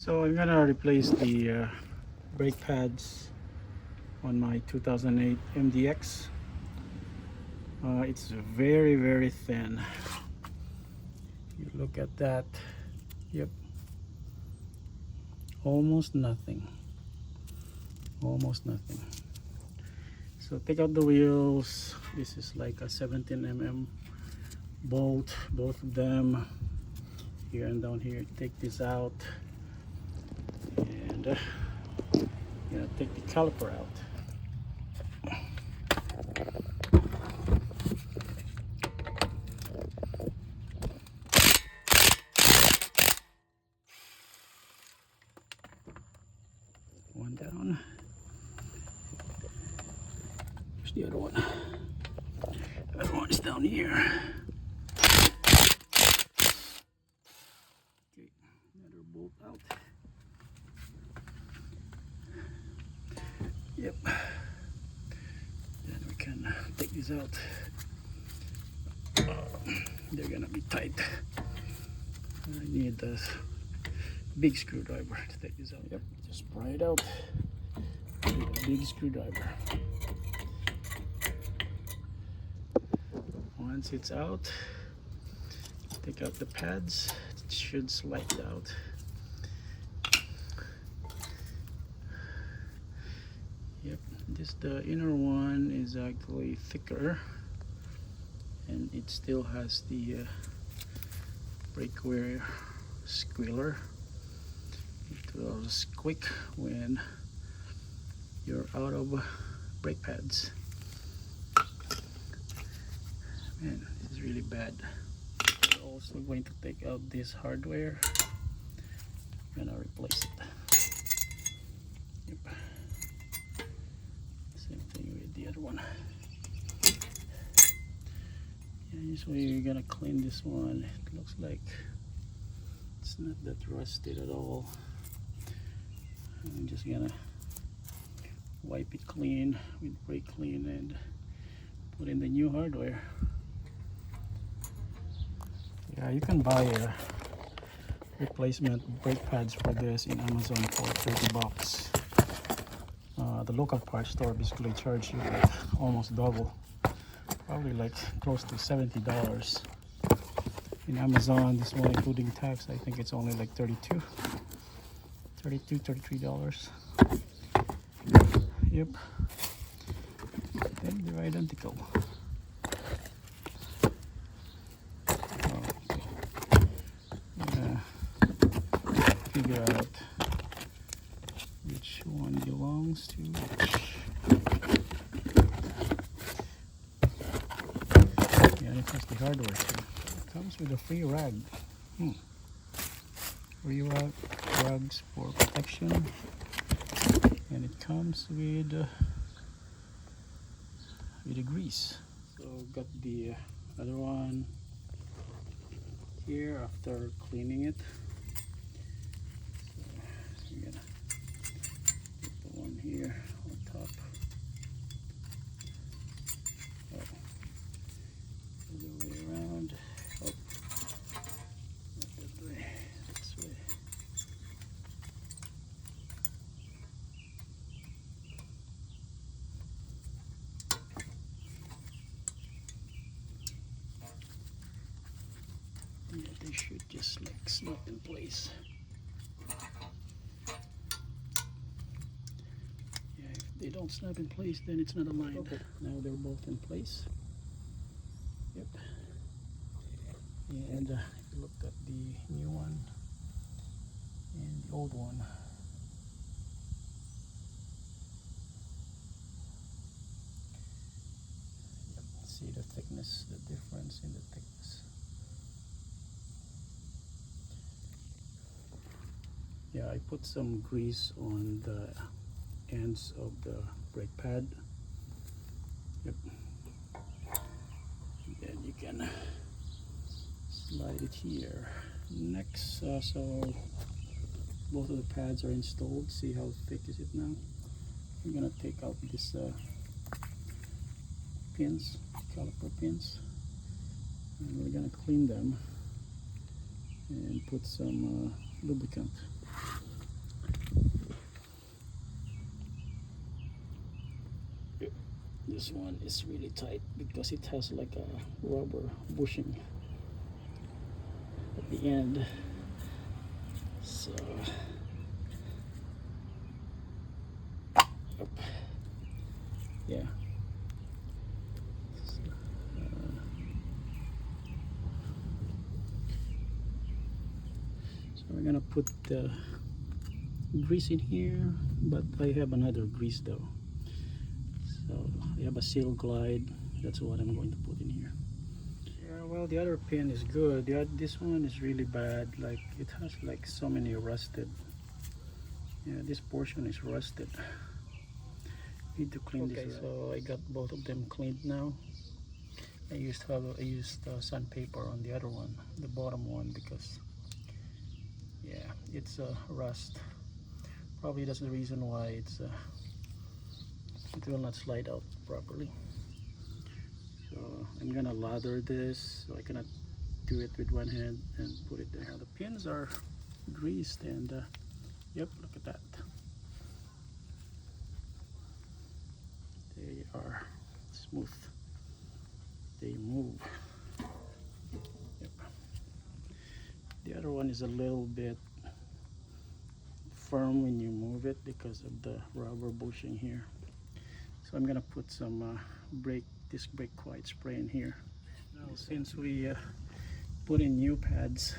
So I'm gonna replace the brake pads on my 2008 MDX. It's very thin. You look at that. Yep, almost nothing. Almost nothing. So take out the wheels. This is like a 17 mm bolt, both of them, here and down here. Take this out, and take the caliper out. One down. Here's the other one. The other one's down here. Okay, another bolt out. Yep. Then we can take these out. They're gonna be tight. I need a big screwdriver to take this out. Yep, just pry it out with a big screwdriver. Once it's out, take out the pads. It should slide out. Yep, the inner one is actually thicker, and it still has the brake wear squealer. It will squeak when you're out of brake pads. Man, this is really bad. We're also going to take out this hardware. I'm gonna replace it. Yep. Same thing with the other one. Yeah, usually you're gonna clean this one. It looks like it's not that rusted at all. I'm just gonna wipe it clean with brake clean and put in the new hardware. Yeah, you can buy replacement brake pads for this in Amazon for 30 bucks. The local parts store basically charge you like almost double, probably like close to $70. In Amazon, this one including tax, I think it's only like $33. Yep, they're identical. Figure out which one belongs to which. Yeah, it has the hardware too. It comes with a free rag. Free rags for protection, and it comes with a grease. So got the other one here after cleaning it. We're gonna put the one here on top. Oh, other way around. Oh, not that way. This way. Yeah, they should just like snap in place. They don't snap in place, then it's not aligned. Okay. Now they're both in place. Yep. And if you look at the new one and the old one, yep. See the thickness, the difference in the thickness. Yeah, I put some grease on the ends of the brake pad. Yep. Then you can slide it here. Next, so both of the pads are installed. See how thick is it now? I'm gonna take out these pins, caliper pins, and we're gonna clean them and put some lubricant. this one is really tight because it has like a rubber bushing at the end. So up. Yeah. So we're gonna put the grease in here, but I have another grease though. So I have a seal glide. That's what I'm going to put in here. Yeah, well, the other pin is good. This one is really bad. Like it has like so many rusted. Yeah, this portion is rusted. Need to clean this. So I got both of them cleaned now. I used sandpaper on the other one, the bottom one, because yeah, it's rust. Probably that's the reason why it will not slide out properly. So I'm gonna lather this, so I cannot do it with one hand and put it there. Now the pins are greased, and yep, look at that. They are smooth. They move. Yep. The other one is a little bit firm when you move it because of the rubber bushing here. So I'm gonna put some disc brake quiet spray in here. Now since we put in new pads,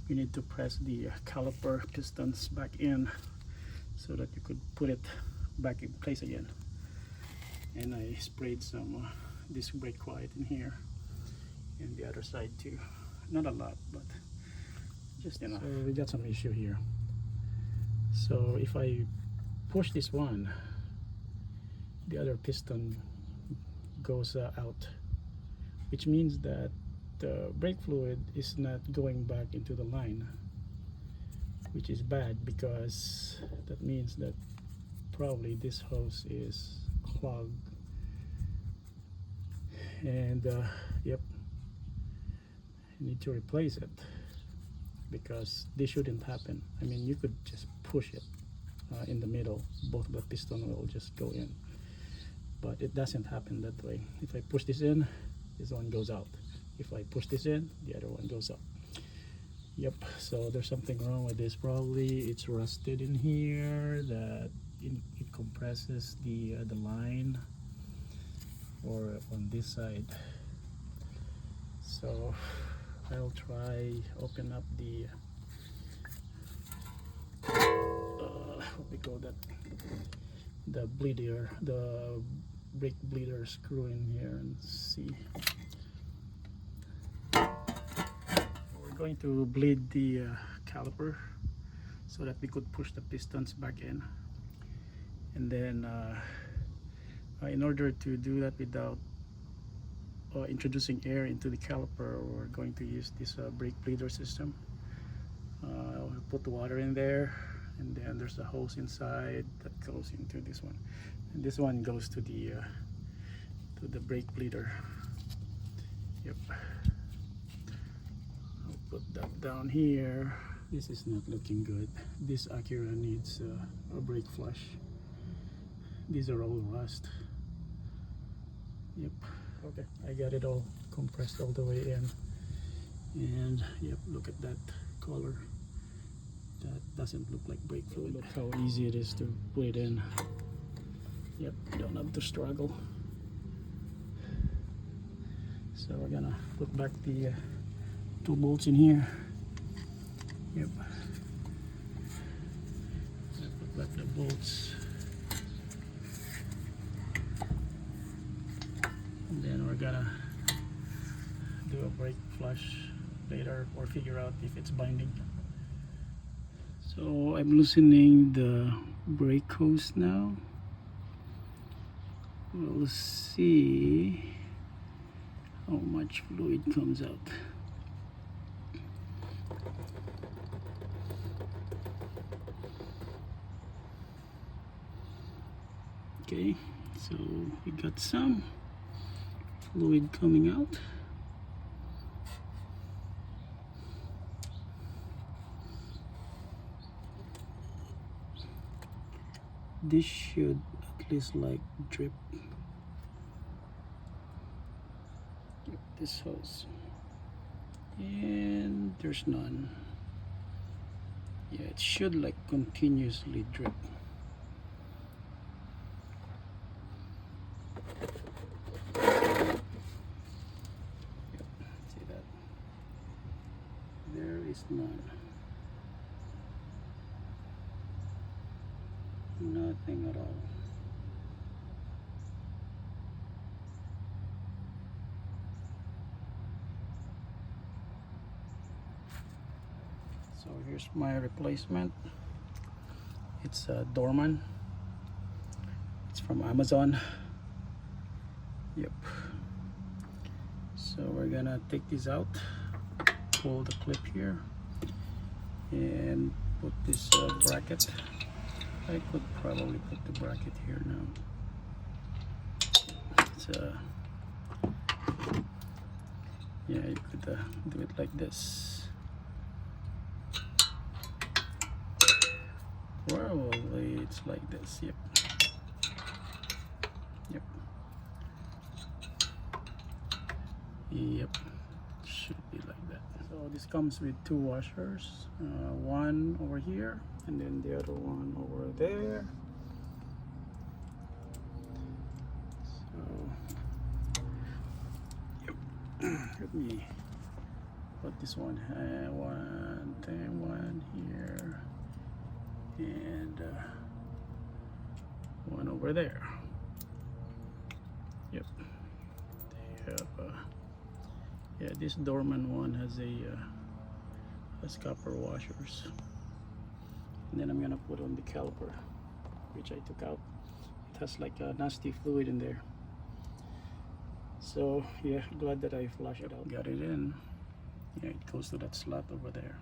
we need to press the caliper pistons back in so that you could put it back in place again. And I sprayed some disc brake quiet in here and the other side too. Not a lot, but just enough. So we got some issue here. So if I push this one, the other piston goes out, which means that the brake fluid is not going back into the line, which is bad because that means that probably this hose is clogged. And yep, you need to replace it because this shouldn't happen. I mean, you could just push it in the middle, both the piston will just go in, but it doesn't happen that way. If I push this in, this one goes out. If I push this in, the other one goes up. Yep, so there's something wrong with this. Probably it's rusted in here, that it compresses the line, or on this side. So I'll try open up the what we call that, the bleeder, the brake bleeder screw in here, and see. We're going to bleed the caliper so that we could push the pistons back in, and then in order to do that without introducing air into the caliper, we're going to use this brake bleeder system. I'll put the water in there, and then there's a hose inside that goes into this one, and this one goes to the brake bleeder. Yep, I'll put that down here. This is not looking good. This Acura needs a brake flush. These are all rust. Yep. Okay, I got it all compressed all the way in, and yep, look at that color. That doesn't look like brake fluid. Look how easy it is to put it in. Yep, you don't have to struggle. So we're gonna put back the 2 bolts in here. Yep, put back the bolts, and then we're gonna do a brake flush later, or figure out if it's binding. So I'm loosening the brake hose now. We'll see how much fluid comes out. Okay, so we got some fluid coming out. This should at least like drip this hose, and there's none. Yeah, it should like continuously drip. Yep, see that? There is none. Nothing at all. So here's my replacement. It's a Dorman. It's from Amazon. Yep. So we're gonna take this out, pull the clip here, and put this bracket. I could probably put the bracket here now. It's yeah, you could do it like this. Probably it's like this. Yep. Yep. Yep. Should be like that. So this comes with two washers, one over here and then the other one over there. So yep. Let me put this one, one here and one over there. Yep. They have yeah, this Dorman one has has copper washers. And then I'm gonna put on the caliper, which I took out. It has like a nasty fluid in there. So yeah, glad that I flushed it out. Got it in. Yeah, it goes to that slot over there.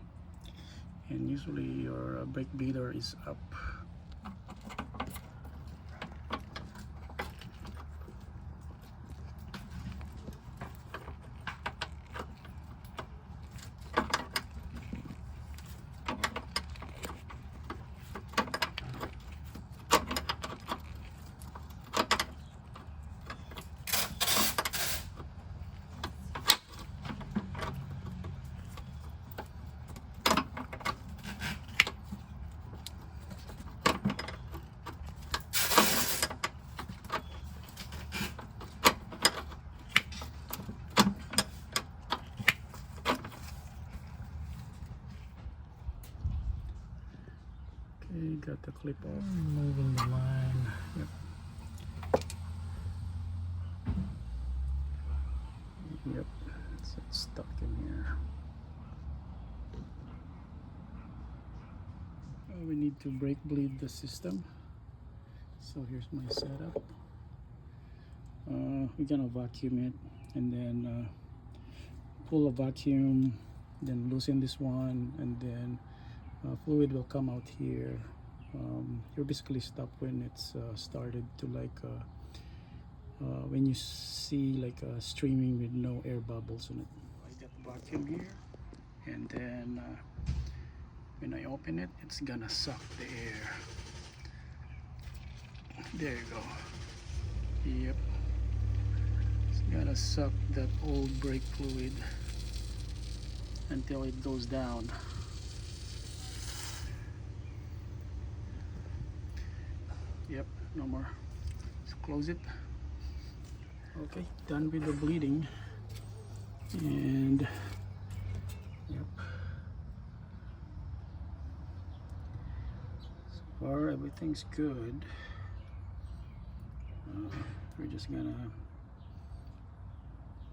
And usually your brake bleeder is up. Okay, got the clip off. Moving the line. Yep. Yep, so it's stuck in here. We need to brake bleed the system. So here's my setup. We're gonna vacuum it and then pull a vacuum, then loosen this one, and then fluid will come out here. You're basically stopped when it's started to like when you see like streaming with no air bubbles in it. I got the vacuum here, and then when I open it, it's gonna suck the air. There you go. Yep. It's gonna suck that old brake fluid until it goes down. Yep, no more. Let's close it. Okay, done with the bleeding. And yep. So far everything's good. We're just gonna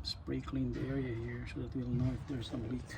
spray clean the area here so that we'll know if there's a leak.